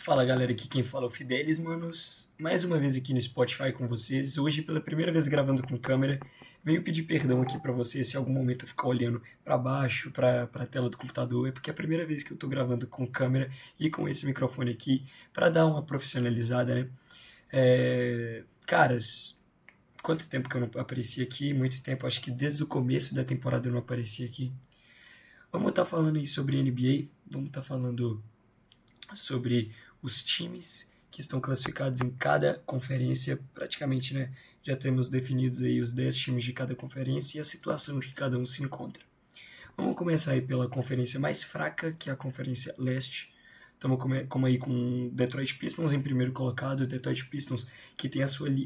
Fala galera, aqui quem fala é o Fidelis, manos. Mais uma vez aqui no Spotify com vocês. Hoje, pela primeira vez gravando com câmera, venho pedir perdão aqui pra vocês se em algum momento eu ficar olhando pra baixo, pra tela do computador. É porque é a primeira vez que eu tô gravando com câmera e com esse microfone aqui pra dar uma profissionalizada, né? Caras, quanto tempo que eu não apareci aqui? Muito tempo, acho que desde o começo da temporada eu não apareci aqui. Vamos estar falando aí sobre NBA, vamos estar falando sobre os times que estão classificados em cada conferência, praticamente, né? Já temos definidos aí os 10 times de cada conferência e a situação de que cada um se encontra. Vamos começar aí pela conferência mais fraca, que é a Conferência Leste. Estamos como aí com o Detroit Pistons em primeiro colocado, o Detroit Pistons que tem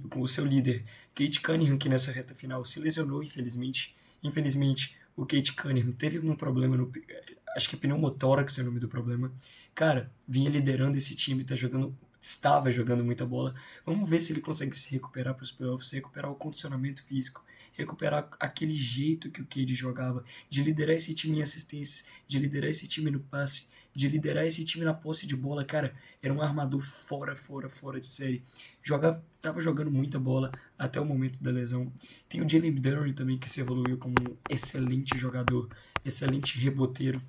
com o seu líder, Kate Cunningham, que nessa reta final se lesionou, infelizmente. Infelizmente, o Kate Cunningham teve algum problema no... Acho que pneumotórax é o nome do problema. Cara, vinha liderando esse time, estava jogando muita bola. Vamos ver se ele consegue se recuperar para os playoffs, recuperar o condicionamento físico, recuperar aquele jeito que o Cade jogava, de liderar esse time em assistências, de liderar esse time no passe, de liderar esse time na posse de bola. Cara, era um armador fora de série. Tava jogando muita bola até o momento da lesão. Tem o Jalen Duren também, que se evoluiu como um excelente jogador, excelente reboteiro.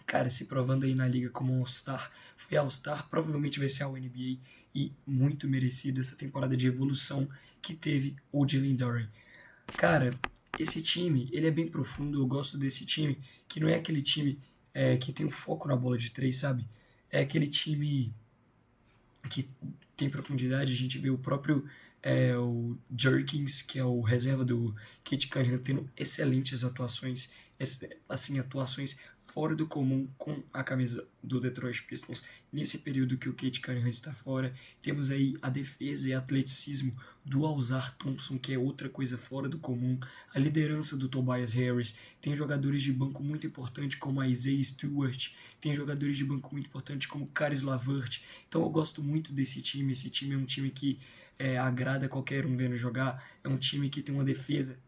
Cara, se provando aí na liga como um All-Star. Foi All-Star, provavelmente vai ser ao NBA e muito merecido essa temporada de evolução que teve o Jalen Duren. Cara, esse time, ele é bem profundo, eu gosto desse time, que não é aquele time que tem um foco na bola de três, sabe? É aquele time que tem profundidade, a gente vê o próprio o Jerkins, que é o reserva do Kate Cunningham, tendo excelentes atuações, assim, atuações fora do comum com a camisa do Detroit Pistons. Nesse período que o Kate Cunningham está fora, temos aí a defesa e atleticismo do Alzar Thompson, que é outra coisa fora do comum, a liderança do Tobias Harris, tem jogadores de banco muito importantes como a Isaiah Stewart, tem jogadores de banco muito importantes como Caris LeVert. Então eu gosto muito desse time. Esse time é um time que agrada qualquer um vendo jogar. É um time que tem uma defesa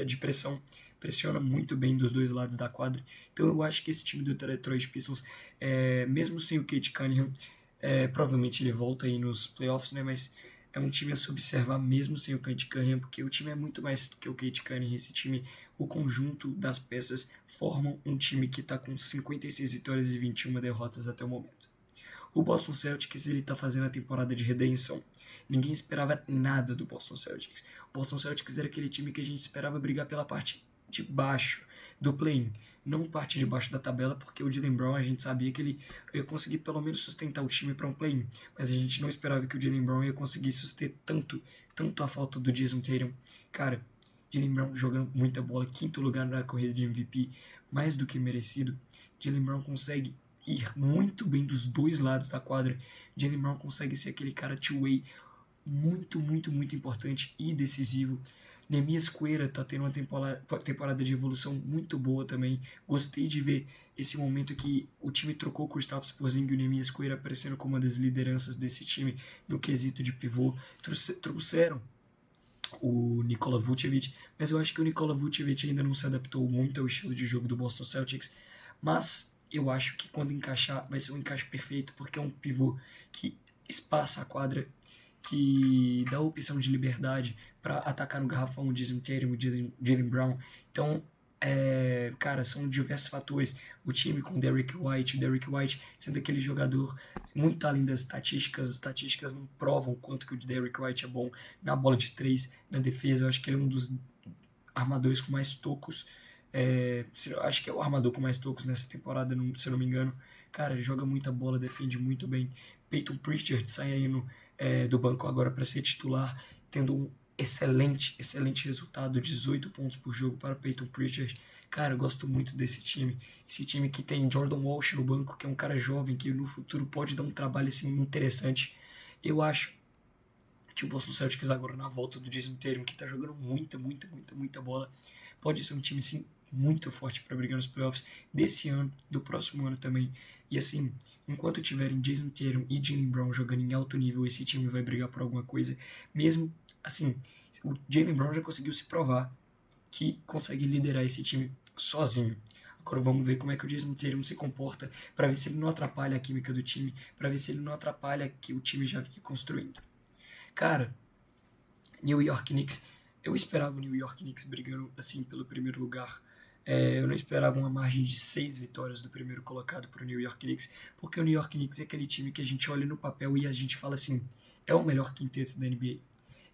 de pressão, pressiona muito bem dos dois lados da quadra. Então eu acho que esse time do Detroit Pistons, mesmo sem o Kate Cunningham, provavelmente ele volta aí nos playoffs, né? Mas é um time a se observar mesmo sem o Kate Cunningham, porque o time é muito mais do que o Kate Cunningham. Esse time, o conjunto das peças, formam um time que está com 56 vitórias e 21 derrotas até o momento. O Boston Celtics, ele tá fazendo a temporada de redenção. Ninguém esperava nada do Boston Celtics. O Boston Celtics era aquele time que a gente esperava brigar pela parte de baixo do play-in, não parte de baixo da tabela, porque o Jaylen Brown a gente sabia que ele ia conseguir pelo menos sustentar o time para um play-in, mas a gente não esperava que o Jaylen Brown ia conseguir sustentar tanto a falta do Jason Tatum. Cara, Jaylen Brown jogando muita bola, quinto lugar na corrida de MVP, mais do que merecido. Jaylen Brown consegue ir muito bem dos dois lados da quadra. Jaylen Brown consegue ser aquele cara two-way muito importante e decisivo. Nemias Queira tá tendo uma temporada de evolução muito boa também. Gostei de ver esse momento que o time trocou o Kristaps Porzingis e o Nemias Queira aparecendo como uma das lideranças desse time no quesito de pivô. Trouxeram o Nikola Vucevic, mas eu acho que o Nikola Vucevic ainda não se adaptou muito ao estilo de jogo do Boston Celtics. Mas eu acho que quando encaixar vai ser um encaixe perfeito, porque é um pivô que espaça a quadra, que dá a opção de liberdade para atacar no garrafão o Jason Tatum, o Jaylen Brown. Então, cara, são diversos fatores. O time com o Derrick White sendo aquele jogador muito além das estatísticas. As estatísticas não provam quanto que o Derrick White é bom na bola de três, na defesa. Eu acho que ele é um dos armadores com mais tocos. Acho que é o armador com mais tocos nessa temporada, se eu não me engano. Cara, ele joga muita bola, defende muito bem. Peyton Pritchard sai aí do banco agora para ser titular, tendo um excelente resultado, 18 pontos por jogo para Peyton Pritchard. Cara, eu gosto muito desse time. Esse time que tem Jordan Walsh no banco, que é um cara jovem, que no futuro pode dar um trabalho assim interessante. Eu acho que o Boston Celtics agora na volta do Jason Tatum, que tá jogando muita bola, pode ser um time sim muito forte para brigar nos playoffs desse ano, do próximo ano também. E assim, enquanto tiverem Jason Tatum e Jaylen Brown jogando em alto nível, esse time vai brigar por alguma coisa. Mesmo assim, o Jaylen Brown já conseguiu se provar que consegue liderar esse time sozinho. Agora vamos ver como é que o Jason Tatum se comporta para ver se ele não atrapalha a química do time, para ver se ele não atrapalha o que o time já vinha construindo. Cara, New York Knicks, eu esperava o New York Knicks brigando assim pelo primeiro lugar. Eu não esperava uma margem de 6 vitórias do primeiro colocado para o New York Knicks, porque o New York Knicks é aquele time que a gente olha no papel e a gente fala assim, é o melhor quinteto da NBA.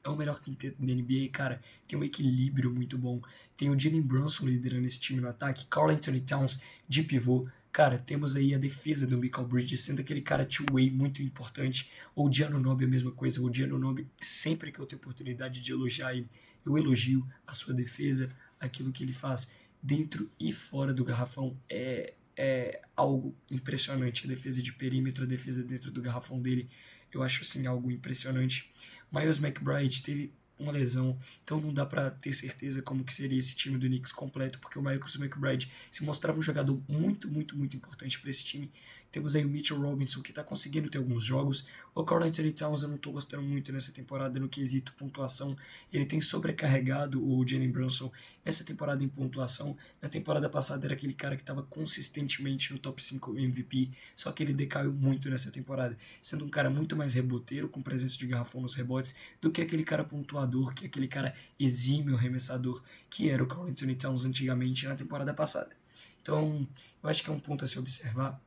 É o melhor quinteto da NBA, cara. Tem um equilíbrio muito bom. Tem o Jalen Brunson liderando esse time no ataque, Karl Anthony Towns de pivô. Cara, temos aí a defesa do Michael Bridges sendo aquele cara two-way muito importante. O Giannonobi a mesma coisa. O Giannonobi, sempre que eu tenho oportunidade de elogiar ele, eu elogio a sua defesa, aquilo que ele faz dentro e fora do garrafão. É algo impressionante. A defesa de perímetro, a defesa dentro do garrafão dele, eu acho assim algo impressionante. Miles McBride teve uma lesão, então não dá pra ter certeza como que seria esse time do Knicks completo, porque o Miles McBride se mostrava um jogador muito, muito, muito importante para esse time. Temos aí o Mitchell Robinson, que tá conseguindo ter alguns jogos. O Karl Anthony Towns eu não tô gostando muito nessa temporada no quesito pontuação. Ele tem sobrecarregado o Jalen Brunson nessa temporada em pontuação. Na temporada passada era aquele cara que estava consistentemente no top 5 MVP, só que ele decaiu muito nessa temporada, sendo um cara muito mais reboteiro, com presença de garrafão nos rebotes, do que aquele cara pontuador, que é aquele cara exímio arremessador, que era o Karl Anthony Towns antigamente na temporada passada. Então, eu acho que é um ponto a se observar.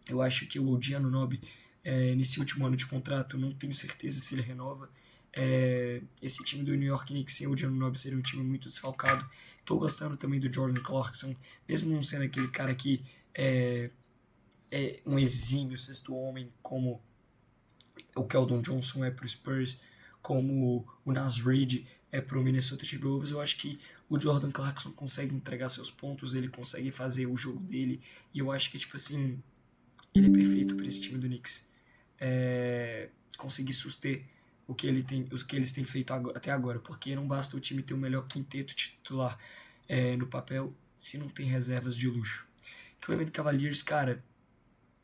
Eu acho que o Giannonobi, nesse último ano de contrato, não tenho certeza se ele renova. Esse time do New York Knicks sem o Giannonobi seria um time muito desfalcado. Estou gostando também do Jordan Clarkson, mesmo não sendo aquele cara que é um exímio sexto homem, como o Keldon Johnson é para o Spurs, como o Naz Reid é para o Minnesota Timberwolves. Eu acho que o Jordan Clarkson consegue entregar seus pontos, ele consegue fazer o jogo dele, e eu acho que, tipo assim, ele é perfeito para esse time do Knicks. Conseguir suster o que eles têm feito até agora, porque não basta o time ter o melhor quinteto titular no papel se não tem reservas de luxo. Cleveland Cavaliers, cara,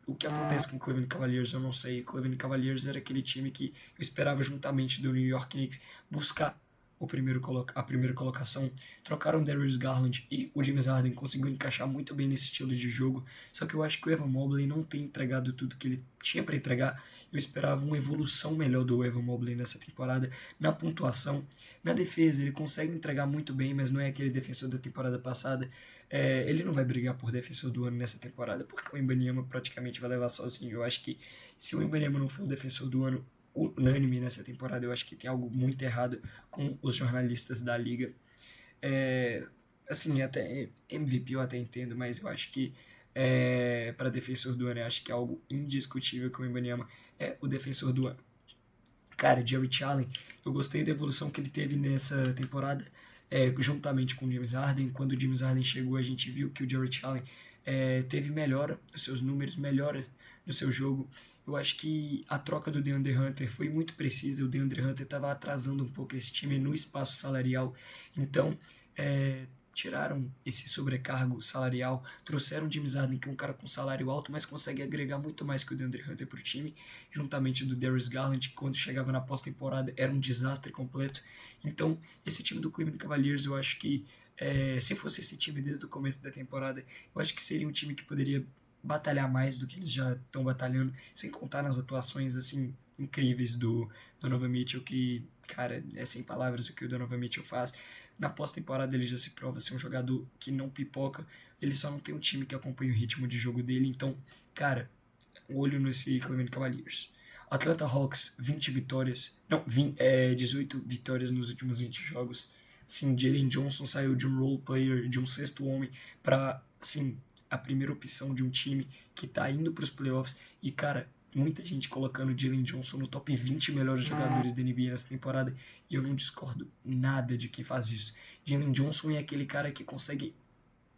o que acontece com o Cleveland Cavaliers eu não sei. O Cleveland Cavaliers era aquele time que eu esperava juntamente do New York Knicks buscar a primeira colocação. Trocaram Darius Garland e o James Harden conseguiu encaixar muito bem nesse estilo de jogo, só que eu acho que o Evan Mobley não tem entregado tudo que ele tinha para entregar. Eu esperava uma evolução melhor do Evan Mobley nessa temporada, na pontuação, na defesa ele consegue entregar muito bem, mas não é aquele defensor da temporada passada. Ele não vai brigar por defensor do ano nessa temporada, porque o Wembanyama praticamente vai levar sozinho. Eu acho que se o Wembanyama não for o defensor do ano unânime nessa temporada, eu acho que tem algo muito errado com os jornalistas da liga. Assim, até MVP eu até entendo, mas eu acho que para defensor do ano, eu acho que é algo indiscutível que o Wembanyama é o defensor do ano. Cara, Jarrett Allen, eu gostei da evolução que ele teve nessa temporada, juntamente com o James Harden. Quando o James Harden chegou, a gente viu que o Jarrett Allen teve melhora nos seus números, melhora no seu jogo. Eu acho que a troca do DeAndre Hunter foi muito precisa. O DeAndre Hunter estava atrasando um pouco esse time no espaço salarial. Então, tiraram esse sobrecargo salarial, trouxeram o James Harden, que é um cara com salário alto, mas consegue agregar muito mais que o DeAndre Hunter para o time, juntamente do Darius Garland, que quando chegava na pós-temporada era um desastre completo. Então, esse time do Cleveland Cavaliers, eu acho que se fosse esse time desde o começo da temporada, eu acho que seria um time que poderia batalhar mais do que eles já estão batalhando, sem contar nas atuações assim incríveis do Donovan Mitchell, que, cara, é sem palavras o que o Donovan Mitchell faz. Na pós-temporada ele já se prova ser um jogador que não pipoca, ele só não tem um time que acompanha o ritmo de jogo dele. Então, cara, olho nesse Cleveland Cavaliers. Atlanta Hawks, 20 vitórias, não, 18 vitórias nos últimos 20 jogos. Assim, Jalen Johnson saiu de um role player, de um sexto homem, para, assim, a primeira opção de um time que tá indo para os playoffs. E, cara, muita gente colocando o Jalen Johnson no top 20 melhores jogadores da NBA nessa temporada, e eu não discordo nada de quem faz isso. Jalen Johnson é aquele cara que consegue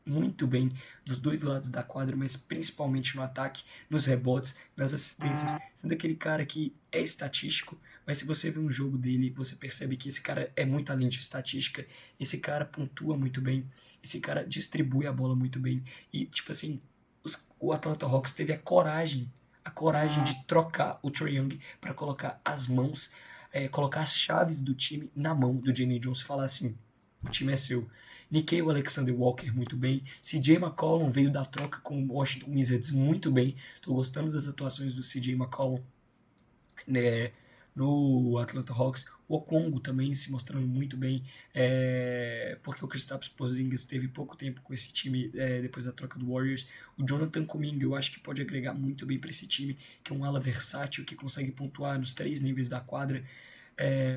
muito bem dos dois lados da quadra, mas principalmente no ataque, nos rebotes, nas assistências, sendo aquele cara que é estatístico, mas se você vê um jogo dele, você percebe que esse cara é muito além de estatística, esse cara pontua muito bem, esse cara distribui a bola muito bem, e tipo assim, o Atlanta Hawks teve a coragem de trocar o Trae Young para colocar as mãos, colocar as chaves do time na mão do Jalen Johnson e falar assim, o time é seu. Nikhil Alexander-Walker muito bem. CJ McCollum veio da troca com o Washington Wizards muito bem. Tô gostando das atuações do CJ McCollum, né, no Atlanta Hawks. O Okongwu também se mostrando muito bem, porque o Kristaps Porzingis teve pouco tempo com esse time depois da troca do Warriors. O Jonathan Kuminga eu acho que pode agregar muito bem para esse time, que é um ala versátil que consegue pontuar nos 3 níveis da quadra.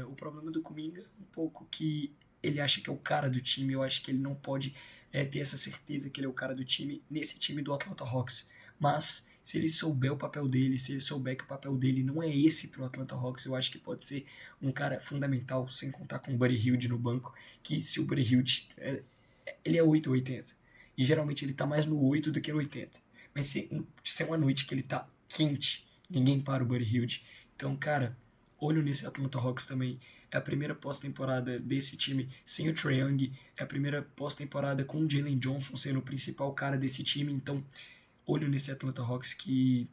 O problema do Kuminga é um pouco que ele acha que é o cara do time. Eu acho que ele não pode ter essa certeza que ele é o cara do time nesse time do Atlanta Hawks. Mas se ele souber o papel dele, se ele souber que o papel dele não é esse pro Atlanta Hawks, eu acho que pode ser um cara fundamental, sem contar com o Buddy Hield no banco, que se o Buddy Hield, ele é 8 ou 80, e geralmente ele tá mais no 8 do que no 80, mas se é uma noite que ele tá quente, ninguém para o Buddy Hield. Então, cara, olho nesse Atlanta Hawks também. É a primeira pós-temporada desse time sem o Trae Young, é a primeira pós-temporada com o Jalen Johnson sendo o principal cara desse time, então olho nesse Atlanta Hawks que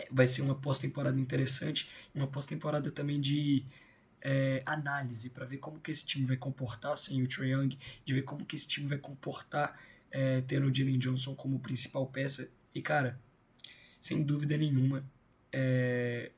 vai ser uma pós-temporada interessante, uma pós-temporada também de análise, para ver como que esse time vai comportar sem o Trae Young, de ver como que esse time vai comportar tendo o Jalen Johnson como principal peça. E cara, sem dúvida nenhuma,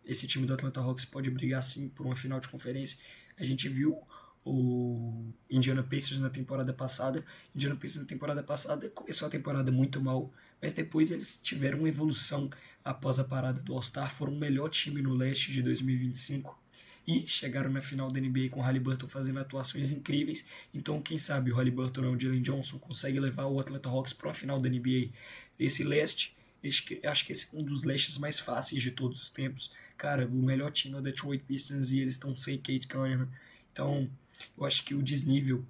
esse time do Atlanta Hawks pode brigar sim por uma final de conferência. A gente viu o Indiana Pacers na temporada passada. Indiana Pacers na temporada passada começou a temporada muito mal, mas depois eles tiveram uma evolução após a parada do All-Star, foram o melhor time no leste de 2025 e chegaram na final da NBA com o Haliburton fazendo atuações incríveis. Então, quem sabe o Haliburton ou o Jalen Johnson consegue levar o Atlanta Hawks para a final da NBA. Esse leste, acho que esse é um dos lestes mais fáceis de todos os tempos. Cara, o melhor time é o Detroit Pistons e eles estão sem Kate Cunningham. Então, eu acho que o desnível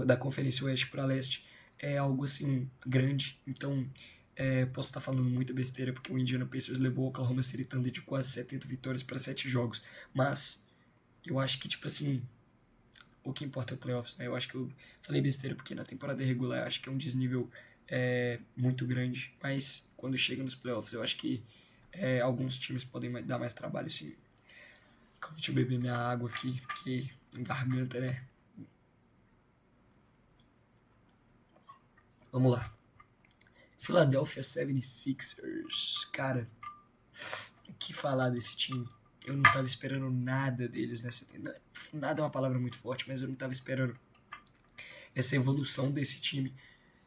da Conferência Oeste para Leste é algo assim grande. Então, posso estar falando muita besteira porque o Indiana Pacers levou o Oklahoma City Thunder de quase 70 vitórias para 7 jogos. Mas eu acho que, tipo assim, o que importa é o playoffs, né? Eu acho que eu falei besteira porque na temporada regular eu acho que é um desnível muito grande. Mas quando chega nos playoffs, eu acho que alguns times podem dar mais trabalho, sim. Deixa eu beber minha água aqui, porque garganta, né? Vamos lá. Philadelphia 76ers. Cara, o que falar desse time? Eu não tava esperando nada deles nessa... Nada é uma palavra muito forte, mas eu não tava esperando essa evolução desse time.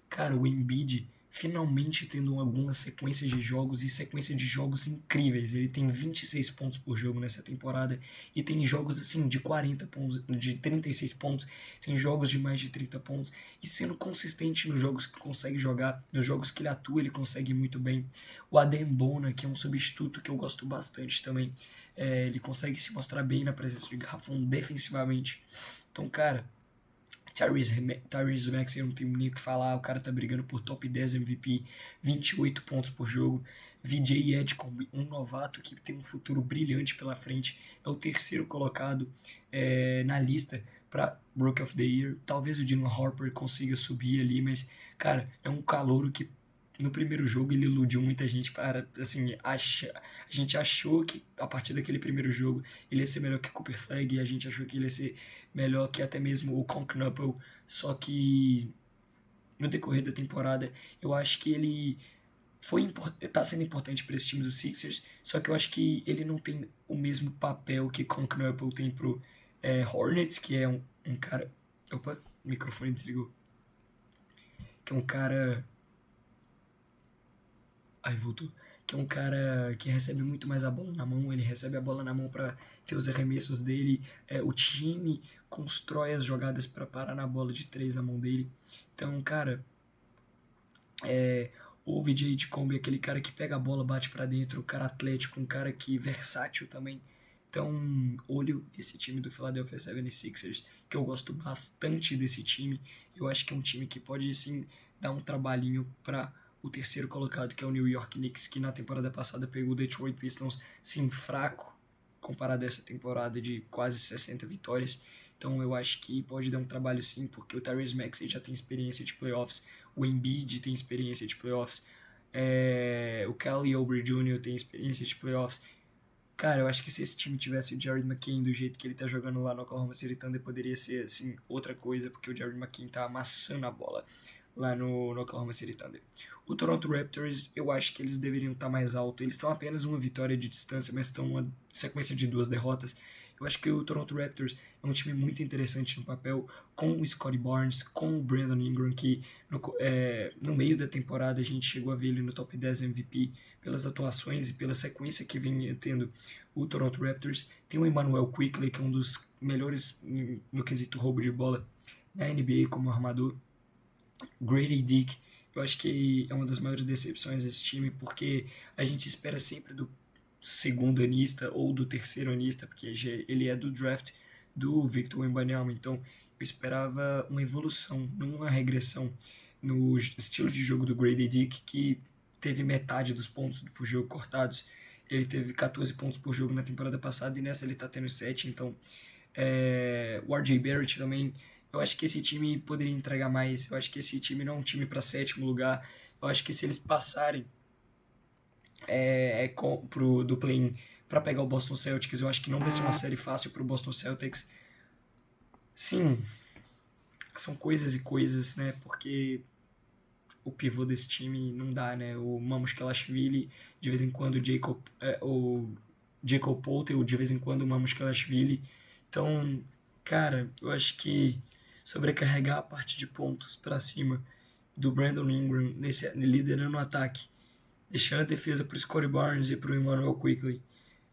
Cara, o Embiid finalmente tendo alguma sequência de jogos e sequência de jogos incríveis. Ele tem 26 pontos por jogo nessa temporada e tem jogos assim de 40 pontos, de 36 pontos, tem jogos de mais de 30 pontos e sendo consistente nos jogos que consegue jogar, nos jogos que ele atua, ele consegue muito bem. O Adem Bona, que é um substituto que eu gosto bastante também, ele consegue se mostrar bem na presença de garrafão defensivamente. Então, cara, Tyrese Maxey, eu não tenho nem o que falar, o cara tá brigando por top 10 MVP, 28 pontos por jogo. VJ Edgecombe, um novato que tem um futuro brilhante pela frente, é o terceiro colocado na lista para Rookie of the Year. Talvez o Dylan Harper consiga subir ali, mas, cara, é um calouro que no primeiro jogo ele iludiu muita gente para, assim, a gente achou que a partir daquele primeiro jogo ele ia ser melhor que Cooper Flag, e a gente achou que ele ia ser melhor que até mesmo o Knuckle, só que no decorrer da temporada eu acho que ele tá sendo importante para esse time do Sixers, só que eu acho que ele não tem o mesmo papel que Knuckle tem pro Hornets, que é um cara... Opa, o microfone desligou. Que é um cara... Aí voltou. Que é um cara que recebe muito mais a bola na mão, ele recebe a bola na mão para ter os arremessos dele, o time constrói as jogadas para parar na bola de 3 na mão dele. Então, cara, o VJ Edgecombe é aquele cara que pega a bola, bate para dentro, um cara atlético, um cara que versátil também. Então, olho esse time do Philadelphia 76ers, que eu gosto bastante desse time. Eu acho que é um time que pode, sim, dar um trabalhinho para o terceiro colocado, que é o New York Knicks, que na temporada passada pegou o Detroit Pistons, sim, fraco, comparado a essa temporada de quase 60 vitórias. Então eu acho que pode dar um trabalho sim, porque o Tyrese Maxey já tem experiência de playoffs, o Embiid tem experiência de playoffs, o Kelly Oubre Jr. tem experiência de playoffs. Cara, eu acho que se esse time tivesse o Jared McCain do jeito que ele tá jogando lá no Oklahoma City Thunder, poderia ser, assim, outra coisa, porque o Jared McCain tá amassando a bola lá no Oklahoma City Thunder. O Toronto Raptors, eu acho que eles deveriam estar mais alto. Eles estão apenas uma vitória de distância, mas estão uma sequência de 2 derrotas. Eu acho que o Toronto Raptors é um time muito interessante no papel, com o Scottie Barnes, com o Brandon Ingram, que no meio da temporada a gente chegou a ver ele no top 10 MVP pelas atuações e pela sequência que vem tendo o Toronto Raptors. Tem o Emmanuel Quickley, que é um dos melhores no quesito roubo de bola na NBA como armador. Grady Dick, eu acho que é uma das maiores decepções desse time, porque a gente espera sempre do segundo anista ou do terceiro anista, porque ele é do draft do Victor Wembanyama, então eu esperava uma evolução, não uma regressão no estilo de jogo do Grady Dick, que teve metade dos pontos por jogo cortados. Ele teve 14 pontos por jogo na temporada passada e nessa ele tá tendo 7, então o RJ Barrett também. Eu acho que esse time poderia entregar mais. Eu acho que esse time não é um time para sétimo lugar. Eu acho que se eles passarem do play-in para pegar o Boston Celtics, eu acho que não vai ser uma série fácil para o Boston Celtics. Sim, são coisas e coisas, né? Porque o pivô desse time não dá, né? O Mamushkelashvili, de vez em quando o Jacob Poeltl, de vez em quando o Mamushkelashvili. Então, cara, eu acho que sobrecarregar a parte de pontos para cima do Brandon Ingram liderando o ataque, deixando a defesa para o Scottie Barnes e para o Emmanuel Quickley.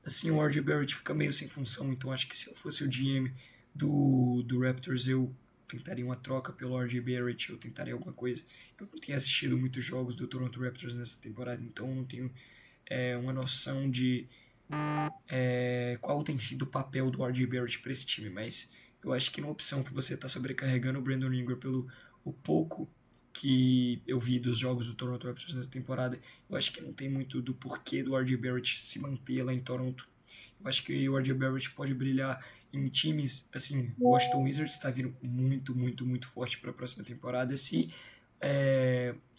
Assim, o R.J. Barrett fica meio sem função, então acho que se eu fosse o GM do Raptors, eu tentaria uma troca pelo R.J. Barrett, eu tentaria alguma coisa. Eu não tenho assistido muitos jogos do Toronto Raptors nessa temporada, então eu não tenho uma noção de qual tem sido o papel do R.J. Barrett para esse time, mas eu acho que na opção que você está sobrecarregando o Brandon Ingram pelo o pouco que eu vi dos jogos do Toronto Raptors nessa temporada, eu acho que não tem muito do porquê do R.J. Barrett se manter lá em Toronto. Eu acho que o R.J. Barrett pode brilhar em times, assim, o Washington Wizards está vindo muito, muito, muito forte para a próxima temporada. Se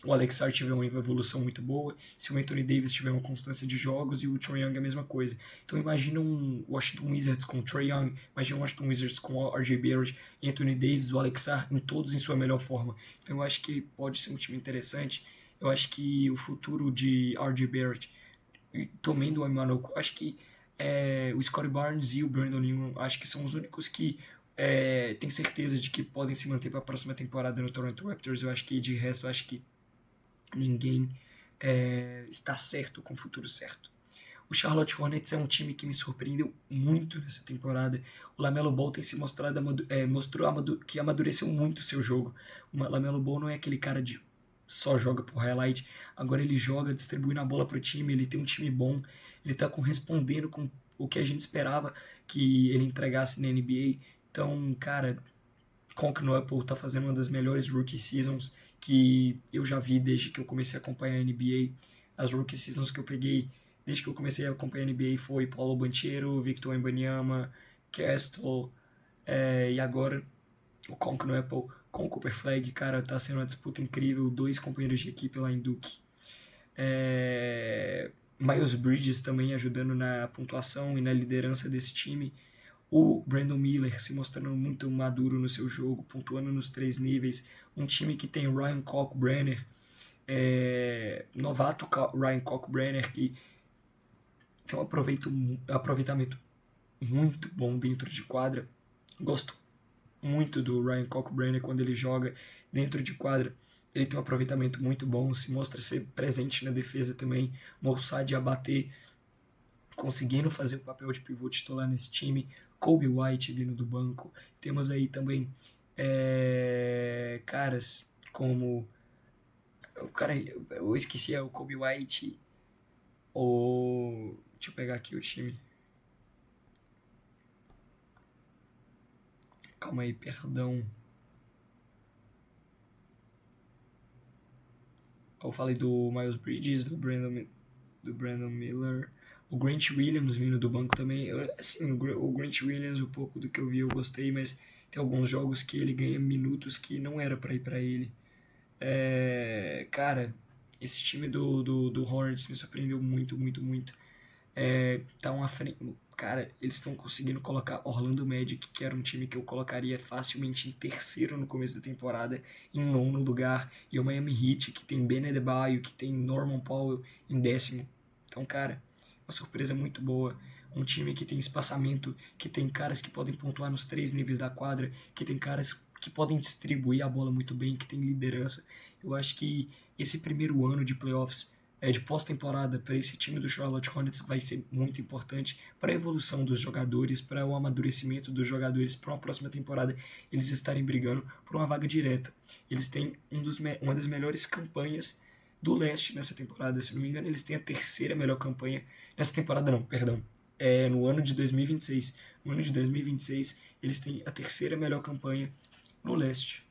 o Alex Sarr tiver uma evolução muito boa, se o Anthony Davis tiver uma constância de jogos e o Trae Young a mesma coisa. Então imagina um Washington Wizards com o Trae Young, imagina um Washington Wizards com o R.J. Barrett, Anthony Davis, o Alex Sarr, todos em sua melhor forma. Então eu acho que pode ser um time interessante. Eu acho que o futuro de R.J. Barrett, tomando o Emmanuel, acho que o Scottie Barnes e o Brandon Ingram, acho que são os únicos que tem certeza de que podem se manter para a próxima temporada no Toronto Raptors. Eu acho que de resto, eu acho que ninguém está certo com o futuro certo. O Charlotte Hornets é um time que me surpreendeu muito nessa temporada. O LaMelo Ball tem se mostrado que amadureceu muito o seu jogo. O LaMelo Ball não é aquele cara de só joga por highlight. Agora ele joga, distribuindo a bola pro time, ele tem um time bom, ele tá correspondendo com o que a gente esperava que ele entregasse na NBA. Então, cara, Conknoeppel tá fazendo uma das melhores rookie seasons que eu já vi desde que eu comecei a acompanhar a NBA. As rookie seasons que eu peguei desde que eu comecei a acompanhar a NBA foi Paulo Banchero, Victor Wembanyama, Castle, e agora o Conknoeppel com o Cooper Flag. Cara, tá sendo uma disputa incrível, 2 companheiros de equipe lá em Duke. Miles Bridges também ajudando na pontuação e na liderança desse time. O Brandon Miller se mostrando muito maduro no seu jogo, pontuando nos 3 níveis. Um time que tem Ryan Kalkbrenner, novato Ryan Kalkbrenner, que tem um aproveitamento muito bom dentro de quadra. Gosto muito do Ryan Kalkbrenner quando ele joga dentro de quadra. Ele tem um aproveitamento muito bom, se mostra ser presente na defesa também, moçade a bater, conseguindo fazer o papel de pivô titular nesse time. Kobe White vindo do banco. Temos aí também caras como o cara, eu esqueci, o Kobe White, deixa eu pegar aqui o time. Calma aí, perdão. Eu falei do Miles Bridges, do Brandon Miller, o Grant Williams vindo do banco também. Assim, o Grant Williams, um pouco do que eu vi eu gostei, mas tem alguns jogos que ele ganha minutos que não era pra ir pra ele. Cara, esse time do Hornets me surpreendeu muito, muito, muito. Tá uma frente. Cara, eles estão conseguindo colocar Orlando Magic, que era um time que eu colocaria facilmente em terceiro no começo da temporada, em nono lugar, e o Miami Heat, que tem Ben Adebayo, que tem Norman Powell em décimo. Então, cara, uma surpresa muito boa. Um time que tem espaçamento, que tem caras que podem pontuar nos três níveis da quadra, que tem caras que podem distribuir a bola muito bem, que tem liderança. Eu acho que esse primeiro ano de playoffs, de pós-temporada, para esse time do Charlotte Hornets vai ser muito importante para a evolução dos jogadores, para o amadurecimento dos jogadores para uma próxima temporada, eles estarem brigando por uma vaga direta. Eles têm uma das melhores campanhas do leste nessa temporada, se não me engano, eles têm a terceira melhor campanha nessa temporada, não, perdão. No ano de 2026. No ano de 2026, eles têm a terceira melhor campanha no leste,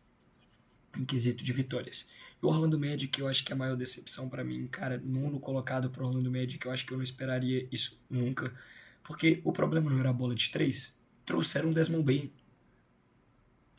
em quesito de vitórias. E o Orlando Magic, eu acho que é a maior decepção para mim, cara, nono colocado pro Orlando Magic, eu acho que eu não esperaria isso nunca, porque o problema não era a bola de três, trouxeram o Desmond Bane,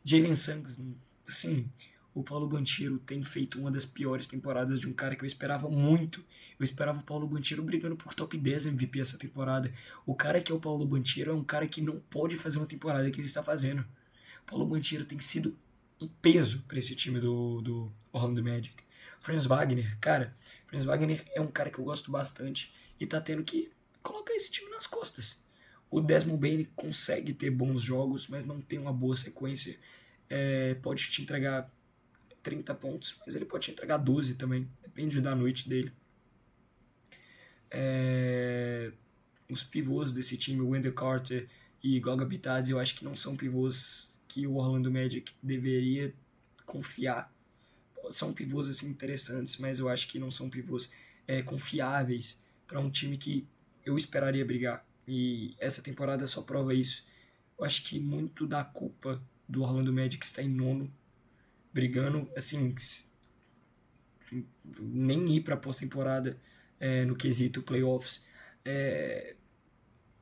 Jalen Suggs, assim, o Paulo Banchero tem feito uma das piores temporadas de um cara que eu esperava muito. Eu esperava o Paulo Banchero brigando por top 10 MVP essa temporada. O cara que é o Paulo Banchero é um cara que não pode fazer uma temporada que ele está fazendo. O Paulo Banchero tem sido um peso para esse time do Orlando Magic. Franz Wagner, cara, Franz Wagner é um cara que eu gosto bastante e tá tendo que colocar esse time nas costas. O Desmond Bane consegue ter bons jogos, mas não tem uma boa sequência. Pode te entregar 30 pontos, mas ele pode te entregar 12 também, depende da noite dele. Os pivôs desse time, Wendell Carter e Goga Bitadze, eu acho que não são pivôs que o Orlando Magic deveria confiar. São pivôs assim, interessantes, mas eu acho que não são pivôs confiáveis para um time que eu esperaria brigar. E essa temporada só prova isso. Eu acho que muito da culpa do Orlando Magic está em nono, brigando, assim, nem ir para pós-temporada no quesito playoffs.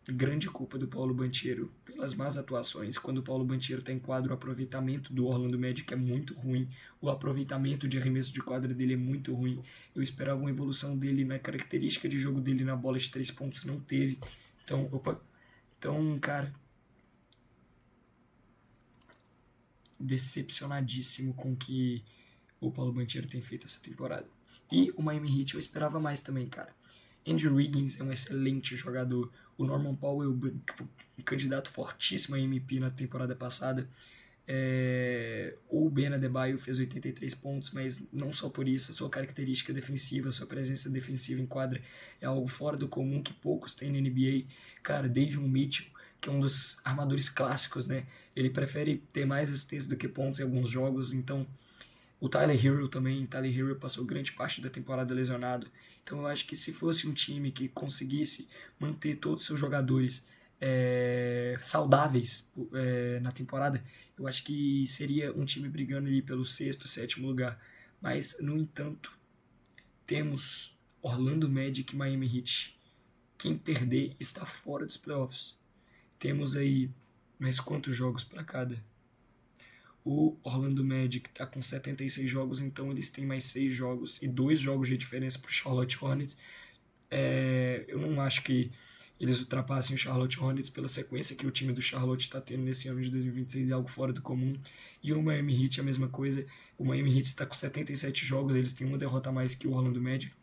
Grande culpa do Paulo Banchero pelas más atuações. Quando o Paulo Banchero está em quadro, o aproveitamento do Orlando Magic é muito ruim. O aproveitamento de arremesso de quadra dele é muito ruim. Eu esperava uma evolução dele na característica de jogo dele na bola de 3 pontos, não teve. Então, cara, decepcionadíssimo com o que o Paulo Banchero tem feito essa temporada. E o Miami Heat eu esperava mais também, cara. Andrew Wiggins é um excelente jogador. O Norman Powell, um candidato fortíssimo a MVP na temporada passada. O Ben Adebayo fez 83 pontos, mas não só por isso, a sua característica defensiva, a sua presença defensiva em quadra é algo fora do comum que poucos têm na NBA. Cara, Davion Mitchell, que é um dos armadores clássicos, né? Ele prefere ter mais assistência do que pontos em alguns jogos, então o Tyler Hero também, Tyler Hero passou grande parte da temporada lesionado. Então eu acho que se fosse um time que conseguisse manter todos os seus jogadores saudáveis na temporada, eu acho que seria um time brigando ali pelo sexto, sétimo lugar. Mas, no entanto, temos Orlando Magic e Miami Heat. Quem perder está fora dos playoffs. Temos aí mais quantos jogos para cada? O Orlando Magic está com 76 jogos, então eles têm mais 6 jogos e 2 jogos de diferença para o Charlotte Hornets. Eu não acho que eles ultrapassem o Charlotte Hornets pela sequência que o time do Charlotte está tendo nesse ano de 2026, é algo fora do comum. E o Miami Heat é a mesma coisa. O Miami Heat está com 77 jogos, eles têm uma derrota a mais que o Orlando Magic.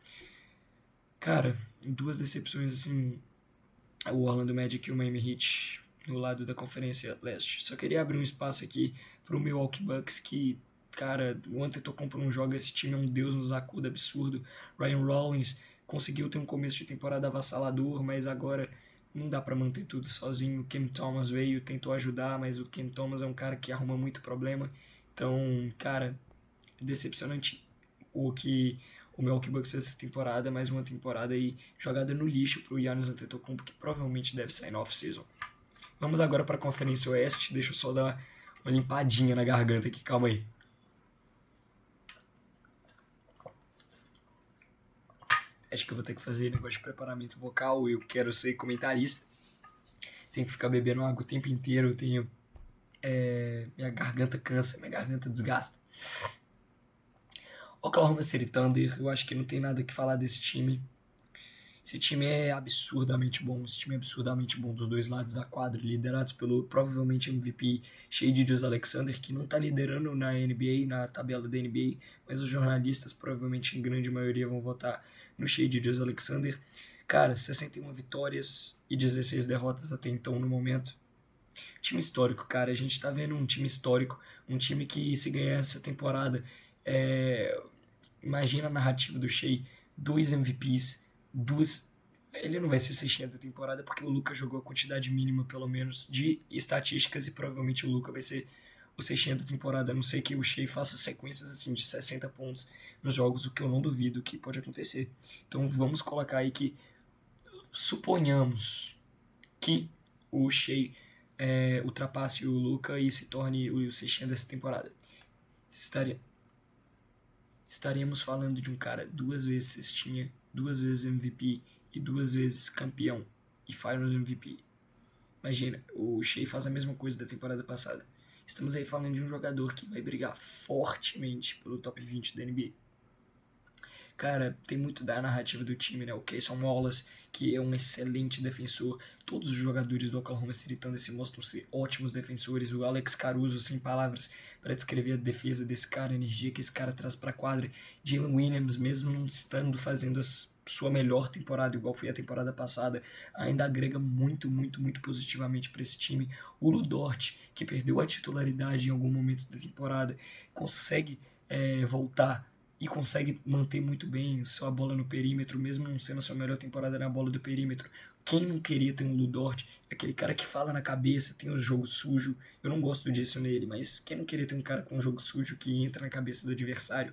Cara, duas decepções assim, o Orlando Magic e o Miami Heat no lado da Conferência Leste. Só queria abrir um espaço aqui pro Milwaukee Bucks, que, cara, o Antetokounmpo não joga, esse time é um deus nos acuda absurdo. Ryan Rollins conseguiu ter um começo de temporada avassalador, mas agora não dá para manter tudo sozinho. O Cam Thomas veio, tentou ajudar, mas o Cam Thomas é um cara que arruma muito problema. Então, cara, decepcionante o que o Milwaukee Bucks fez essa temporada, mais uma temporada aí jogada no lixo pro Giannis Antetokounmpo, que provavelmente deve sair na off-season. Vamos agora para a Conferência Oeste, deixa eu só dar uma limpadinha na garganta aqui, calma aí. Acho que eu vou ter que fazer negócio de preparamento vocal, eu quero ser comentarista. Tenho que ficar bebendo água o tempo inteiro, minha garganta cansa, minha garganta desgasta. Oklahoma City Thunder, eu acho que não tem nada que falar desse time. Esse time é absurdamente bom. Esse time é absurdamente bom dos dois lados da quadra, liderados pelo provavelmente MVP Shai Gilgeous-Alexander, que não está liderando na NBA, na tabela da NBA, mas os jornalistas provavelmente em grande maioria vão votar no Shai Gilgeous-Alexander. Cara, 61 vitórias e 16 derrotas até então no momento. Time histórico, cara. A gente tá vendo um time histórico, um time que se ganhar essa temporada, é... imagina a narrativa do Shai, 2 MVPs, duas. Ele não vai ser 600 da temporada porque o Luka jogou a quantidade mínima, pelo menos, de estatísticas e provavelmente o Luka vai ser o 600 da temporada. A não sei que o Shai faça sequências assim de 60 pontos nos jogos, o que eu não duvido que pode acontecer. Então vamos colocar aí que suponhamos que o Shai ultrapasse o Luka e se torne o 600 dessa temporada. Estaremos falando de um cara 2 vezes cestinha, 2 vezes MVP e 2 vezes campeão e Final MVP. Imagina, o Shai faz a mesma coisa da temporada passada. Estamos aí falando de um jogador que vai brigar fortemente pelo top 20 da NBA. Cara, tem muito da narrativa do time, né? O Cason Wallace, que é um excelente defensor. Todos os jogadores do Oklahoma City Thunder se mostram ser ótimos defensores. O Alex Caruso, sem palavras para descrever a defesa desse cara, a energia que esse cara traz para a quadra. Jalen Williams, mesmo não estando fazendo a sua melhor temporada, igual foi a temporada passada, ainda agrega muito, muito, muito positivamente para esse time. O Lu Dort, que perdeu a titularidade em algum momento da temporada, consegue voltar e consegue manter muito bem sua bola no perímetro, mesmo não sendo a sua melhor temporada na bola do perímetro. Quem não queria ter um Lu Dort? Aquele cara que fala na cabeça, tem um jogo sujo. Eu não gosto disso nele, mas quem não queria ter um cara com um jogo sujo que entra na cabeça do adversário?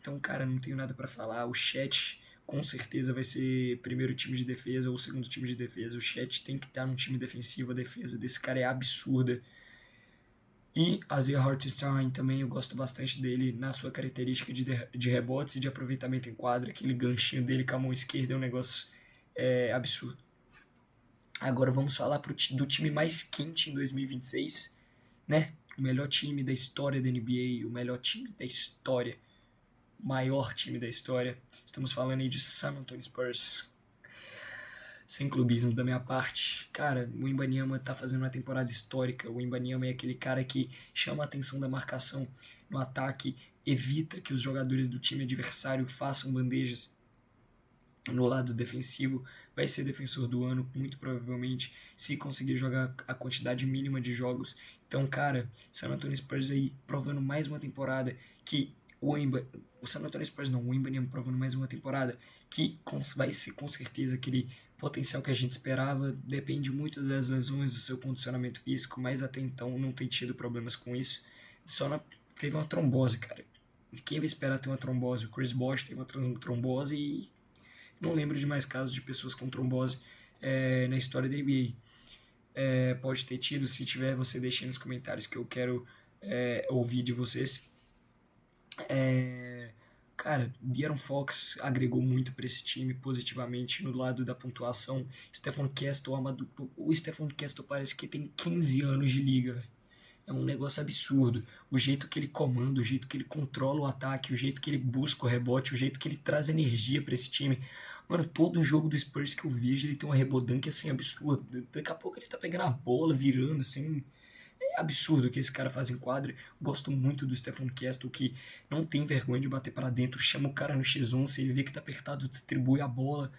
Então, cara, não tenho nada para falar. O Chet com certeza vai ser primeiro time de defesa ou segundo time de defesa. O Chet tem que estar num time defensivo. A defesa desse cara é absurda. E Isaiah Hartenstein também, eu gosto bastante dele na sua característica de rebotes e de aproveitamento em quadra. Aquele ganchinho dele com a mão esquerda é um negócio absurdo. Agora vamos falar do time mais quente em 2026, né? O melhor time da história da NBA, o melhor time da história, o maior time da história. Estamos falando aí de San Antonio Spurs. Sem clubismo da minha parte. Cara, o Wembanyama tá fazendo uma temporada histórica. O Wembanyama é aquele cara que chama a atenção da marcação no ataque, evita que os jogadores do time adversário façam bandejas no lado defensivo. Vai ser defensor do ano, muito provavelmente, se conseguir jogar a quantidade mínima de jogos. Então, cara, San Antonio Spurs aí provando mais uma temporada que o San Antonio Spurs não, o Wembanyama provando mais uma temporada que vai ser com certeza aquele potencial que a gente esperava. Depende muito das lesões, do seu condicionamento físico, mas até então não tem tido problemas com isso. Teve uma trombose, cara. Quem vai esperar ter uma trombose? O Chris Bosh teve uma trombose e não lembro de mais casos de pessoas com trombose na história da NBA. Pode ter tido, se tiver, você deixa aí nos comentários que eu quero ouvir de vocês. Cara, De'Aaron Fox agregou muito para esse time positivamente no lado da pontuação. Stephon Castle, o Stephon Castle parece que tem 15 anos de liga. É um negócio absurdo. O jeito que ele comanda, o jeito que ele controla o ataque, o jeito que ele busca o rebote, o jeito que ele traz energia para esse time. Mano, todo jogo do Spurs que eu vejo, ele tem um rebodanque assim absurdo. Daqui a pouco ele tá pegando a bola, virando assim. É absurdo o que esse cara faz em quadra. Gosto muito do Stephon Castle, que não tem vergonha de bater para dentro, chama o cara no X1, se ele vê que tá apertado, distribui a bola.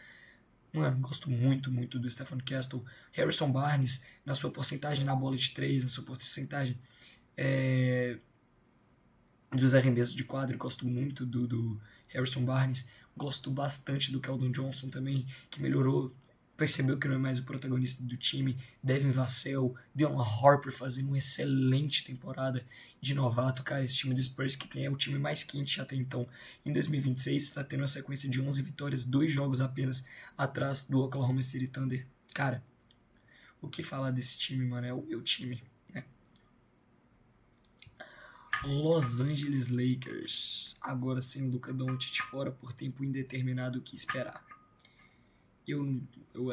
Mano, gosto muito, muito do Stephon Castle. Harrison Barnes, na sua porcentagem na bola de 3, na sua porcentagem dos arremessos de quadra, gosto muito do Harrison Barnes. Gosto bastante do Keldon Johnson também, que melhorou, percebeu que não é mais o protagonista do time. Devin Vassell, Dylan Harper fazendo uma excelente temporada de novato. Cara, esse time do Spurs que é o time mais quente até então. Em 2026 está tendo uma sequência de 11 vitórias, 2 jogos apenas atrás do Oklahoma City Thunder. Cara, o que falar desse time, mano? É o meu time, né? Los Angeles Lakers, agora sem o Luka Doncic fora por tempo indeterminado, o que esperar? Eu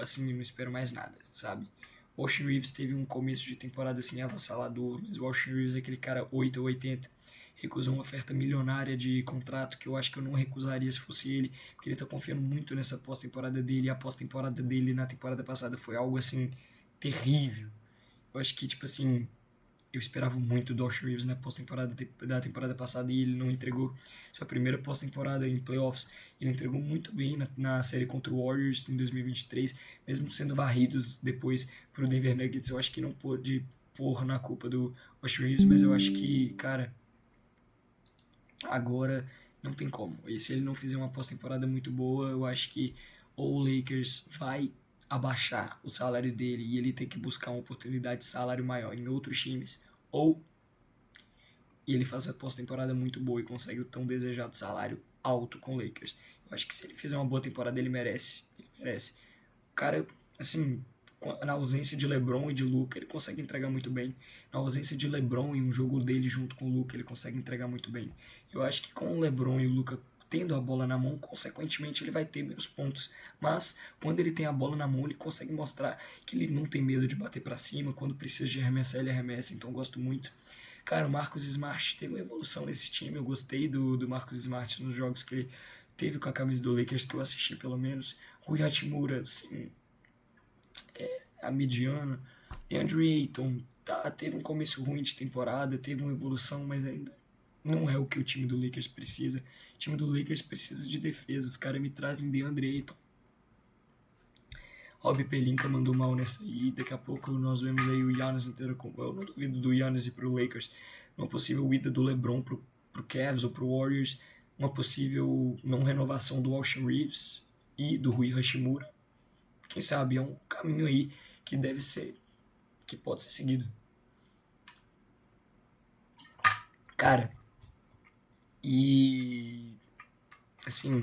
assim, não espero mais nada, sabe? O Austin Reeves teve um começo de temporada assim avassalador, mas o Austin Reeves é aquele cara 8 ou 80. recusou uma oferta milionária de contrato, que eu acho que eu não recusaria se fosse ele, porque ele tá confiando muito nessa pós-temporada dele, e a pós-temporada dele na temporada passada foi algo, assim, terrível. Eu acho que, tipo assim, eu esperava muito do Austin Reeves na pós-temporada da temporada passada e ele não entregou sua primeira pós-temporada em playoffs. Ele entregou muito bem na série contra o Warriors em 2023, mesmo sendo varridos depois pro Denver Nuggets. Eu acho que não pôde pôr na culpa do Austin Reeves, mas eu acho que, cara, agora não tem como. E se ele não fizer uma pós-temporada muito boa, eu acho que ou o Lakers vai abaixar o salário dele e ele tem que buscar uma oportunidade de salário maior em outros times, ou ele faz uma pós-temporada muito boa e consegue o tão desejado salário alto com o Lakers. Eu acho que se ele fizer uma boa temporada, ele merece. Ele merece. O cara, assim, na ausência de LeBron e de Luka, ele consegue entregar muito bem. Na ausência de LeBron e um jogo dele junto com o Luka, ele consegue entregar muito bem. Eu acho que com o LeBron e o Luka tendo a bola na mão, consequentemente ele vai ter menos pontos. Mas quando ele tem a bola na mão, ele consegue mostrar que ele não tem medo de bater para cima. Quando precisa de arremessar, ele arremessa. Então eu gosto muito. Cara, o Marcus Smart teve uma evolução nesse time. Eu gostei do Marcus Smart nos jogos que ele teve com a camisa do Lakers, que eu assisti pelo menos. Rui Hachimura, sim, a mediana. DeAndre Ayton teve um começo ruim de temporada, teve uma evolução, mas ainda não é o que o time do Lakers precisa. O time do Lakers precisa de defesa. Os caras me trazem DeAndre Ayton. Rob Pelinka mandou mal nessa aí. Daqui a pouco nós vemos aí o Giannis inteiro com. Eu não duvido do Giannis ir pro Lakers. Uma possível ida do LeBron pro Cavs ou pro Warriors. Uma possível não renovação do Austin Reeves e do Rui Hachimura. Quem sabe é um caminho aí que deve ser, que pode ser seguido. Cara, e assim,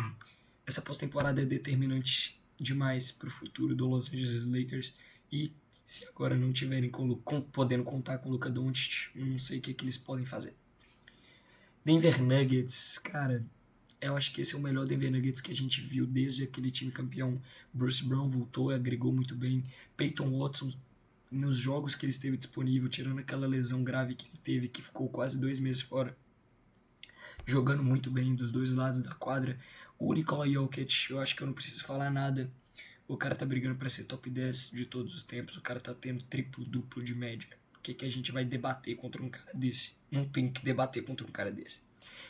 essa pós-temporada é determinante demais pro futuro do Los Angeles Lakers e se agora não tiverem podendo contar com o Luka Doncic, eu não sei o que eles podem fazer. Denver Nuggets, cara, eu acho que esse é o melhor Denver Nuggets que a gente viu desde aquele time campeão. Bruce Brown voltou, agregou muito bem. Peyton Watson, nos jogos que ele esteve disponível, tirando aquela lesão grave que ele teve, que ficou quase 2 meses fora, jogando muito bem dos dois lados da quadra. O Nikola Jokic, eu acho que eu não preciso falar nada. O cara tá brigando para ser top 10 de todos os tempos. O cara tá tendo triplo-duplo de média. O que a gente vai debater contra um cara desse? Não tem que debater contra um cara desse.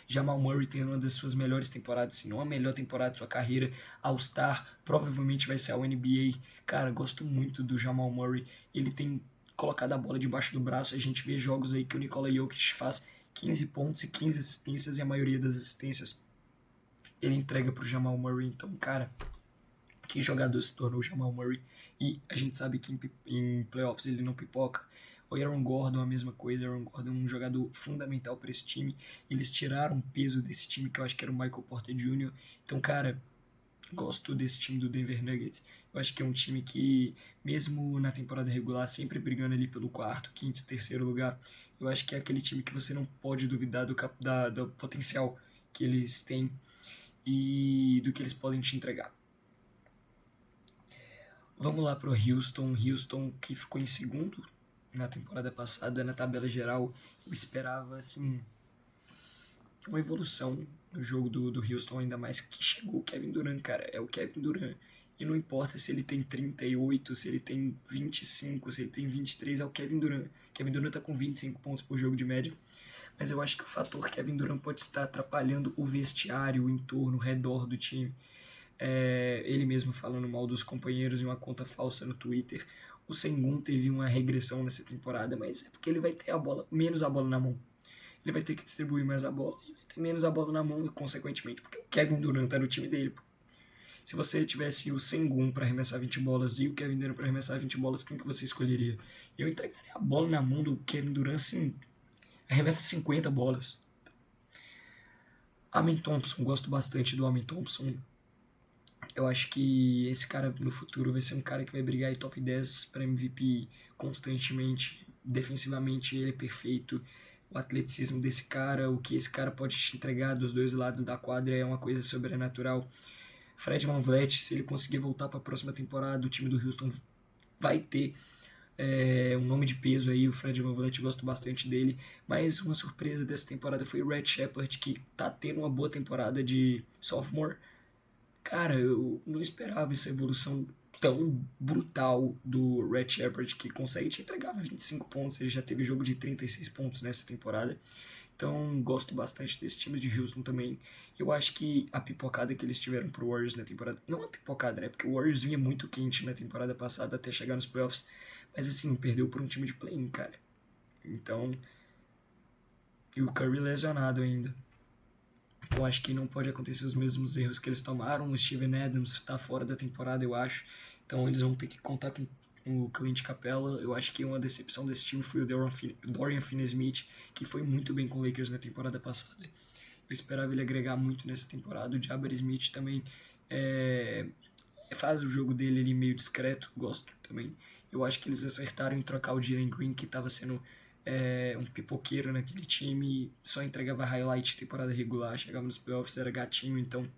Jamal Murray tem uma das suas melhores temporadas, se não a melhor temporada de sua carreira. All-Star, provavelmente vai ser a NBA. Cara, gosto muito do Jamal Murray. Ele tem colocado a bola debaixo do braço. A gente vê jogos aí que o Nikola Jokic faz 15 pontos e 15 assistências, e a maioria das assistências ele entrega pro Jamal Murray. Então, cara, que jogador se tornou o Jamal Murray. E a gente sabe que em playoffs ele não pipoca. O Aaron Gordon, a mesma coisa. Aaron Gordon é um jogador fundamental para esse time. Eles tiraram o peso desse time, que eu acho que era o Michael Porter Jr. Então, cara, gosto desse time do Denver Nuggets. Eu acho que é um time que, mesmo na temporada regular, sempre brigando ali pelo quarto, quinto, terceiro lugar, eu acho que é aquele time que você não pode duvidar do potencial que eles têm e do que eles podem te entregar. Vamos lá pro Houston. Houston que ficou em segundo na temporada passada na tabela geral. Eu esperava, assim, uma evolução no jogo do Houston, ainda mais que chegou o Kevin Durant, cara. É o Kevin Durant. E não importa se ele tem 38, se ele tem 25, se ele tem 23, é o Kevin Durant. Kevin Durant tá com 25 pontos por jogo de média. Mas eu acho que o fator Kevin Durant pode estar atrapalhando o vestiário, o entorno, o redor do time. Ele mesmo falando mal dos companheiros em uma conta falsa no Twitter. O Sengun teve uma regressão nessa temporada, mas é porque ele vai ter menos a bola na mão. Ele vai ter que distribuir mais a bola e vai ter menos a bola na mão, e consequentemente, porque o Kevin Durant tá no time dele. Se você tivesse o Sengun para arremessar 20 bolas e o Kevin Durant para arremessar 20 bolas, quem que você escolheria? Eu entregaria a bola na mão do Kevin Durant, assim, arremessa 50 bolas. Amen Thompson, gosto bastante do Amen Thompson. Eu acho que esse cara no futuro vai ser um cara que vai brigar em top 10 para MVP constantemente. Defensivamente ele é perfeito. O atleticismo desse cara, o que esse cara pode te entregar dos dois lados da quadra é uma coisa sobrenatural. Fred VanVleet, se ele conseguir voltar para a próxima temporada, o time do Houston vai ter um nome de peso aí, o Fred VanVleet, gosto bastante dele, mas uma surpresa dessa temporada foi o Red Shepard, que tá tendo uma boa temporada de sophomore. Cara, eu não esperava essa evolução tão brutal do Red Shepard, que consegue te entregar 25 pontos, ele já teve jogo de 36 pontos nessa temporada. Então, gosto bastante desse time de Houston também. Eu acho que a pipocada que eles tiveram pro Warriors na temporada... Não a pipocada, né? Porque o Warriors vinha muito quente na temporada passada até chegar nos playoffs. Mas, assim, perdeu por um time de play-in, cara. Então... E o Curry lesionado ainda. Então, acho que não pode acontecer os mesmos erros que eles tomaram. O Steven Adams tá fora da temporada, eu acho. Então, eles vão ter que contar com o Clint Capella. Eu acho que uma decepção desse time foi o Dorian Finney-Smith, que foi muito bem com o Lakers na temporada passada. Eu esperava ele agregar muito nessa temporada. O Jabari Smith também faz o jogo dele ali meio discreto, gosto também. Eu acho que eles acertaram em trocar o Jalen Green, que estava sendo um pipoqueiro naquele time, só entregava highlight temporada regular, chegava nos playoffs, era gatinho, então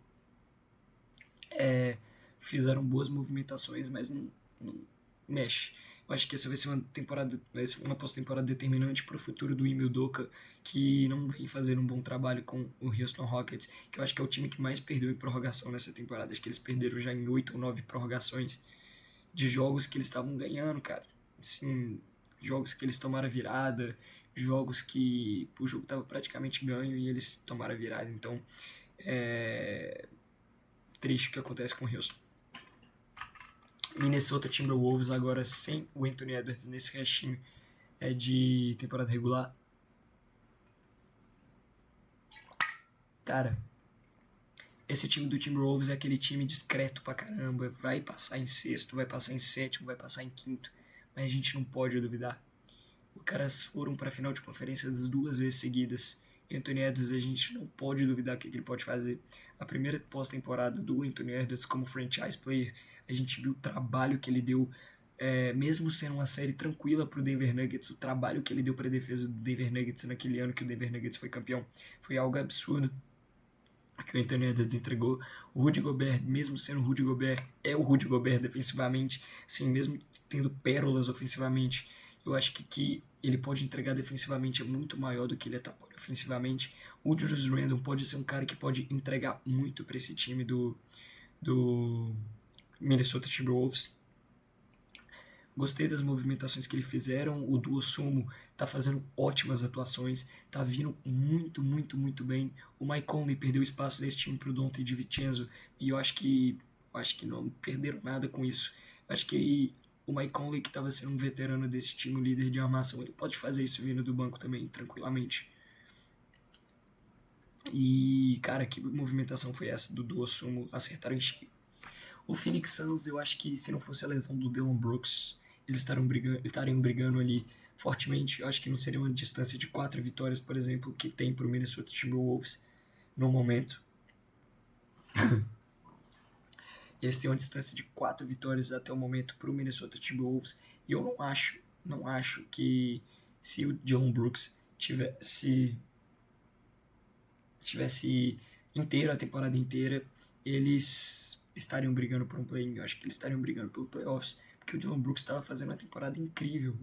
fizeram boas movimentações, mas não mexe. Eu acho que essa vai ser uma pós-temporada determinante para o futuro do Ime Udoka, que não vem fazendo um bom trabalho com o Houston Rockets, que eu acho que é o time que mais perdeu em prorrogação nessa temporada. Acho que eles perderam já em 8 ou 9 prorrogações de jogos que eles estavam ganhando, cara. Assim, jogos que eles tomaram a virada, jogos que o jogo estava praticamente ganho e eles tomaram a virada. Então, triste o que acontece com o Houston. Minnesota Timberwolves agora sem o Anthony Edwards nesse restinho de temporada regular. Cara, esse time do Timberwolves é aquele time discreto pra caramba. Vai passar em sexto, vai passar em sétimo, vai passar em quinto. Mas a gente não pode duvidar. Os caras foram pra final de conferência das 2 vezes seguidas. Anthony Edwards, a gente não pode duvidar o que ele pode fazer. A primeira pós-temporada do Anthony Edwards como franchise player, a gente viu o trabalho que ele deu, mesmo sendo uma série tranquila pro Denver Nuggets, o trabalho que ele deu pra defesa do Denver Nuggets naquele ano que o Denver Nuggets foi campeão, foi algo absurdo que o Anthony Edwards entregou. O Rudy Gobert, mesmo sendo o Rudy Gobert, é o Rudy Gobert defensivamente, assim, mesmo tendo pérolas ofensivamente, eu acho que ele pode entregar defensivamente é muito maior do que ele atrapalha ofensivamente. O Julius Randle pode ser um cara que pode entregar muito para esse time do Minnesota Timberwolves. Gostei das movimentações que eles fizeram. O Duo Sumo tá fazendo ótimas atuações, tá vindo muito bem. O Mike Conley perdeu espaço nesse time pro Donte DiVincenzo e eu acho que não perderam nada com isso. Eu acho que o Mike Conley, que estava sendo um veterano desse time, o líder de armação, ele pode fazer isso vindo do banco também, tranquilamente. E, cara, que movimentação foi essa do Duo Sumo? Acertaram em cheio. O Phoenix Suns, eu acho que se não fosse a lesão do Dillon Brooks, eles estariam brigando ali fortemente. Eu acho que não seria uma distância de 4 vitórias, por exemplo, que tem para o Minnesota Timberwolves no momento. Eles têm uma distância de 4 vitórias até o momento para o Minnesota Timberwolves. E eu não acho que se o Dillon Brooks tivesse inteiro a temporada inteira, eles estariam brigando por um play-in. Eu acho que eles estariam brigando pelo playoffs, porque o Dillon Brooks estava fazendo uma temporada incrível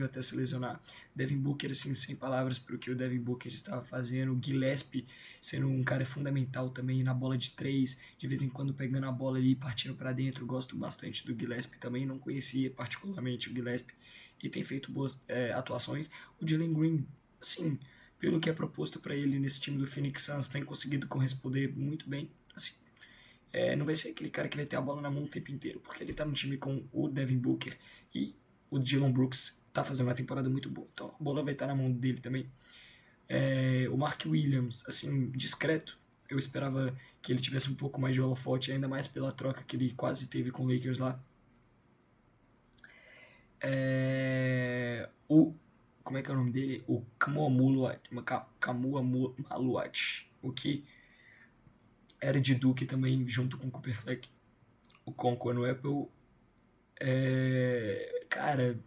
até se lesionar. Devin Booker, assim, sem palavras para o que o Devin Booker estava fazendo. O Gillespie sendo um cara fundamental também na bola de 3, de vez em quando pegando a bola ali e partindo para dentro. Gosto bastante do Gillespie também, não conhecia particularmente o Gillespie e tem feito boas atuações. O Jalen Green, assim, pelo que é proposto para ele nesse time do Phoenix Suns, tem conseguido corresponder muito bem. Assim, não vai ser aquele cara que vai ter a bola na mão o tempo inteiro, porque ele tá no time com o Devin Booker e o Dillon Brooks tá fazendo uma temporada muito boa, então a bola vai estar na mão dele também. O Mark Williams, assim, discreto. Eu esperava que ele tivesse um pouco mais de holofote, ainda mais pela troca que ele quase teve com o Lakers lá. Como é que é o nome dele? O Kamua Maluat, o que era de Duke também, junto com o Cooper Fleck, o Conco Apple. Cara,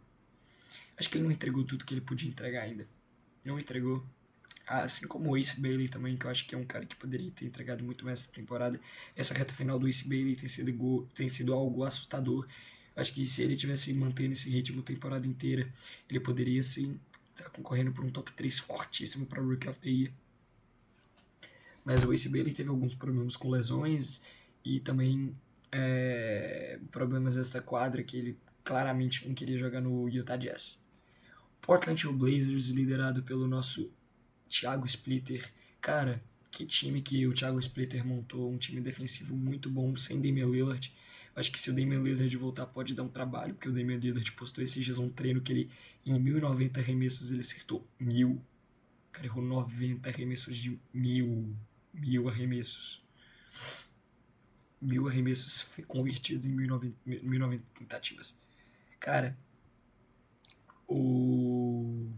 acho que ele não entregou tudo que ele podia entregar ainda. Não entregou. Assim como o Ace Bailey também, que eu acho que é um cara que poderia ter entregado muito mais essa temporada. Essa reta final do Ace Bailey tem sido algo assustador. Acho que se ele tivesse mantendo esse ritmo a temporada inteira, ele poderia sim estar concorrendo por um top 3 fortíssimo para Rookie of the Year. Mas o Ace Bailey teve alguns problemas com lesões e também problemas desta quadra que ele claramente não queria jogar no Utah Jazz. Portland Trail Blazers, liderado pelo nosso Thiago Splitter. Cara, que time que o Thiago Splitter montou, um time defensivo muito bom, sem Damian Lillard. Acho que se o Damian Lillard voltar pode dar um trabalho, porque o Damian Lillard postou esses dias um treino que ele, em 1090 arremessos, ele acertou 1000. O cara errou 90 arremessos de 1000 arremessos. 1000 arremessos convertidos em 1090 tentativas. Cara, o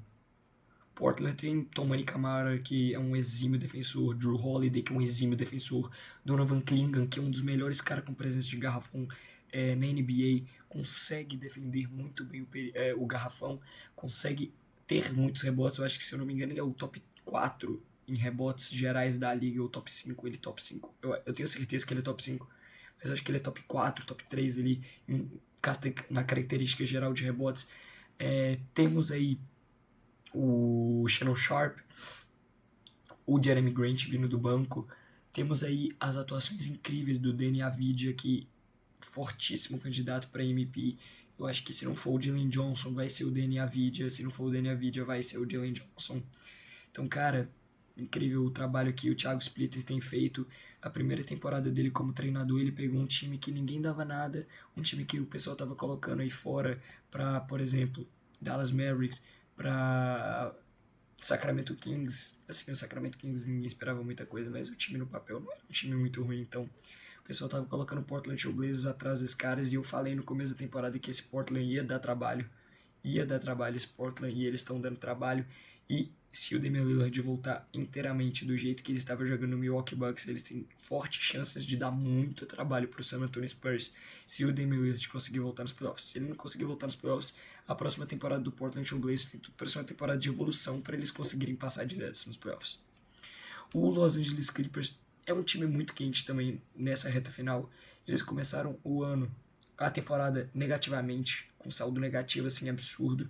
Portland tem Tomani Camara, que é um exímio defensor, Drew Holiday, que é um exímio defensor, Donovan Clingan, que é um dos melhores caras com presença de garrafão na NBA, consegue defender muito bem o garrafão, consegue ter muitos rebotes. Eu acho que, se eu não me engano, ele é o top 4 em rebotes gerais da liga, ou top 5, ele top 5. Eu tenho certeza que ele é top 5, mas eu acho que ele é top 4, top 3 ali, na característica geral de rebotes. Temos aí o Shannon Sharp, o Jeremy Grant vindo do banco. Temos aí as atuações incríveis do Deni Avdija, que fortíssimo candidato para MVP. Eu acho que se não for o Jalen Johnson, vai ser o Deni Avdija. Se não for o Deni Avdija, vai ser o Jalen Johnson. Então, cara, incrível o trabalho que o Thiago Splitter tem feito. A primeira temporada dele como treinador, ele pegou um time que ninguém dava nada, um time que o pessoal tava colocando aí fora para, por exemplo, Dallas Mavericks, para Sacramento Kings. Assim, o Sacramento Kings ninguém esperava muita coisa, mas o time no papel não era um time muito ruim, então o pessoal tava colocando o Portland Trail Blazers atrás desses caras, e eu falei no começo da temporada que esse Portland ia dar trabalho esse Portland, e eles estão dando trabalho. E se o Damian Lillard voltar inteiramente do jeito que ele estava jogando no Milwaukee Bucks, eles têm fortes chances de dar muito trabalho para o San Antonio Spurs, se o Damian Lillard conseguir voltar nos playoffs. Se ele não conseguir voltar nos playoffs, a próxima temporada do Portland Trail Blazers tem tudo para ser uma temporada de evolução para eles conseguirem passar direto nos playoffs. O Los Angeles Clippers é um time muito quente também nessa reta final. Eles começaram a temporada negativamente, com saldo negativo assim absurdo,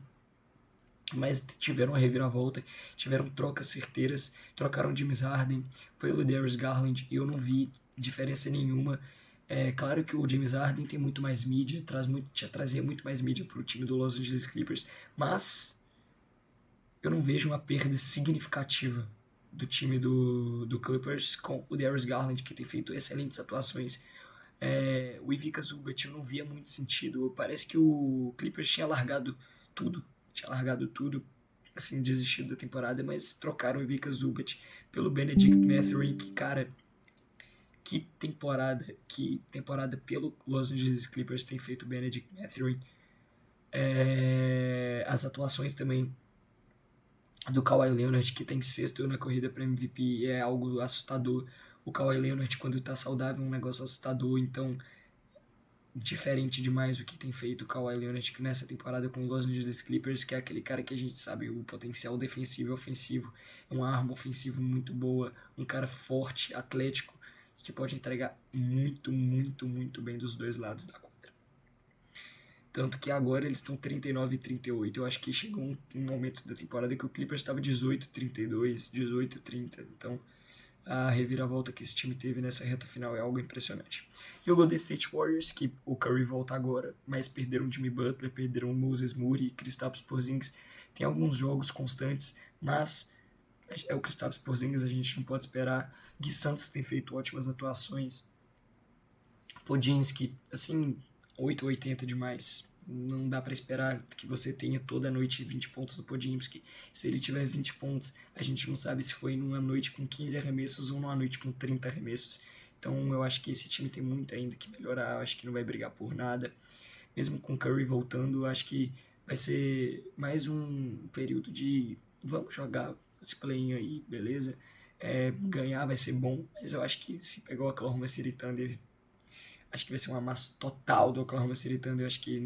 mas tiveram a reviravolta, tiveram trocas certeiras, trocaram James Harden pelo Darius Garland, e eu não vi diferença nenhuma. É claro que o James Harden tem muito mais mídia, trazia muito mais mídia para o time do Los Angeles Clippers, mas eu não vejo uma perda significativa do time do Clippers com o Darius Garland, que tem feito excelentes atuações. O Ivica Zubac eu não via muito sentido, parece que o Clippers tinha largado tudo, assim, desistido da temporada, mas trocaram o Ivica Zubac pelo Benedict Mathurin, que, cara, que temporada pelo Los Angeles Clippers tem feito o Benedict Mathurin. As atuações também do Kawhi Leonard, que tem sexto na corrida para MVP, é algo assustador. O Kawhi Leonard, quando tá saudável, é um negócio assustador, então diferente demais o que tem feito o Kawhi Leonard nessa temporada com os Los Angeles Clippers, que é aquele cara que a gente sabe o potencial defensivo e ofensivo, é uma arma ofensiva muito boa, um cara forte, atlético, que pode entregar muito, muito, muito bem dos dois lados da quadra. Tanto que agora eles estão 39 e 38. Eu acho que chegou um momento da temporada que o Clippers estava 18-32, 18-30. Então a reviravolta que esse time teve nessa reta final é algo impressionante. E o Golden State Warriors, que o Curry volta agora, mas perderam o Jimmy Butler, perderam o Moses Moody, Kristaps Porzingis. Tem alguns jogos constantes, mas o Kristaps Porzingis a gente não pode esperar. Gui Santos tem feito ótimas atuações. Podinski, assim, 8,80 demais. Não dá para esperar que você tenha toda a noite 20 pontos do Podinski. Se ele tiver 20 pontos, a gente não sabe se foi numa noite com 15 arremessos ou numa noite com 30 arremessos. Então eu acho que esse time tem muito ainda que melhorar. Eu acho que não vai brigar por nada. Mesmo com o Curry voltando, eu acho que vai ser mais um período de vamos jogar esse play-in aí, beleza? Ganhar vai ser bom, mas eu acho que se pegar o Oklahoma City Thunder, acho que vai ser um amasso total do Oklahoma City Thunder. Eu acho que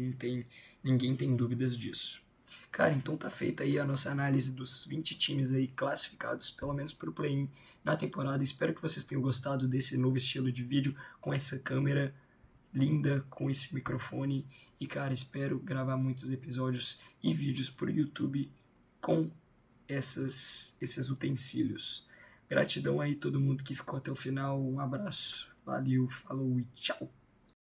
ninguém tem dúvidas disso. Cara, então tá feita aí a nossa análise dos 20 times aí classificados, pelo menos pro play-in na temporada. Espero que vocês tenham gostado desse novo estilo de vídeo com essa câmera linda com esse microfone. E, cara, espero gravar muitos episódios e vídeos pro YouTube com esses utensílios. Gratidão aí todo mundo que ficou até o final. Um abraço, valeu, falou e tchau!